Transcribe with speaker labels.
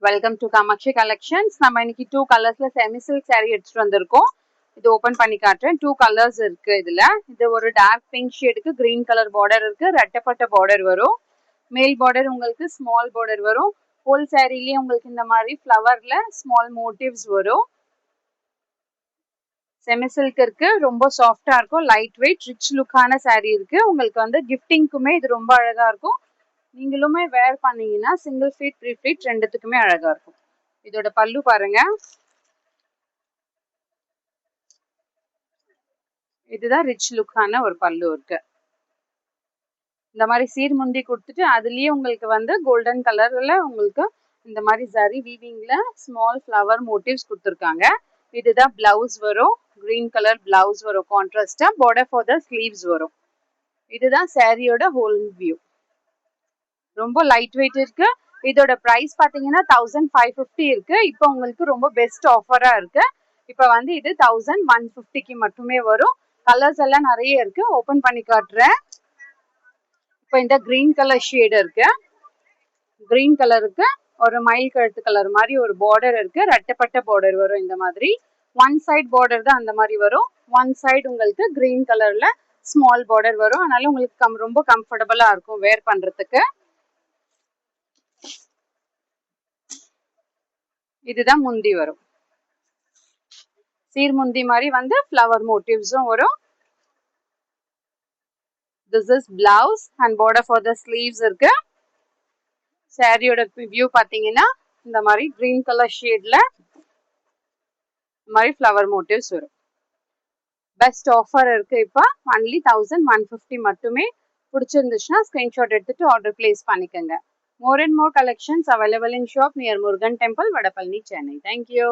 Speaker 1: Welcome to Kamakshi collections. நம்ம இன்னைக்கு 2 கலர்ஸ்ல semi silk saree எடுத்துட்டு வந்திருக்கோம். இது ஓபன் பண்ணி காட்டுறேன். 2 கலர்ஸ் இருக்கு இதுல. இது ஒரு டார்க் பிங்க் ஷேடுக்கு கிரீன் கலர் பார்டர் இருக்கு. ரெட்டப்பட்ட பார்டர் வரும். மேல் பார்டர் உங்களுக்கு ஸ்மால் பார்டர் வரும். ஹோல் சாரிலேயே உங்களுக்கு இந்த மாதிரி ஃப்ளவர்ல ஸ்மால் மோட்டிவ்ஸ் வரும். செமி சில்க் இருக்கு. ரொம்ப சாஃப்டா இருக்கும். லைட் வெயிட் ரிச் லுக்கான saree இருக்கு. உங்களுக்கு வந்து கிஃப்டிங்க்குமே இது ரொம்ப அழகா இருக்கும். நீங்களுமே வேர் பண்ணீங்கன்னா சிங்கிள் ஃபீட் 3 ஃபீட் ரெண்டுத்துக்குமே அழகா இருக்கும். இதோட பல்லு பாருங்க. இதுதான் ரிச் லுக்கான ஒரு பல்லு இருக்கு. இந்த மாதிரி சீர் முந்தி கொடுத்துட்டு அதுலயே உங்களுக்கு வந்து கோல்டன் கலர்ல உங்களுக்கு இந்த மாதிரி ஜரி வீவிங்ல ஸ்மால் ஃப்ளவர் மோட்டிவ்ஸ் கொடுத்துருக்காங்க. இதுதான் பிளவுஸ் வரும். கிரீன் கலர் பிளவுஸ் வரும். கான்ட்ராஸ்டா பார்டர் ஃபார் த ஸ்லீவ்ஸ் வரும். இதுதான் சாரியோட ஹோல் வியூ. ரொம்ப லைட் வெயிட் இருக்கு. இதோட பிரைஸ் பாத்தீங்கன்னா 1550 இருக்கு. இப்போ உங்களுக்கு ரொம்ப பெஸ்ட் ஆஃபரா இருக்கு. இப்போ வந்து இது 1150க்கு மட்டுமே வரும். கலர்ஸ் எல்லாம் நிறைய இருக்கு. ஓபன் பண்ணி காட்டுறேன். இப்போ இந்த கிரீன் கலர் ஷேட் இருக்கு. கிரீன் கலருக்கு ஒரு மயில் கழுத்து கலர் மாதிரி ஒரு பார்டர் இருக்கு. ரெட்டப்பட்ட பார்டர் வரும். இந்த மாதிரி ஒன் சைட் பார்டர் தான் அந்த மாதிரி வரும். ஒன் சைடு உங்களுக்கு கிரீன் கலர்ல ஸ்மால் பார்டர் வரும். அதனால உங்களுக்கு ரொம்ப கம்ஃபர்டபுளா இருக்கும் வேர் பண்றதுக்கு. இதுதான் முந்தி வரும். சீர் முந்தி மாதிரி வந்து ஃப்ளவர் மோட்டிவ்ஸும் வரும். This is blouse and border for the sleeves இருக்கு. சாரியோட வியூ பாத்தீங்கன்னா இந்த மாதிரி கிரீன் கலர் ஷேட்ல இந்த மாதிரி ஃப்ளவர் மோட்டிவ்ஸ் வரும். பெஸ்ட் ஆஃபர் இருக்கு. இப்போ ஒன்லி 1150 மட்டுமே. பிடிச்சிருந்துச்சுன்னா ஸ்கிரீன்ஷாட் எடுத்துட்டு ஆர்டர் பிளேஸ் பண்ணிக்கோங்க. More and more collections available in shop near Murugan Temple, Vadapalni, Chennai. Thank you.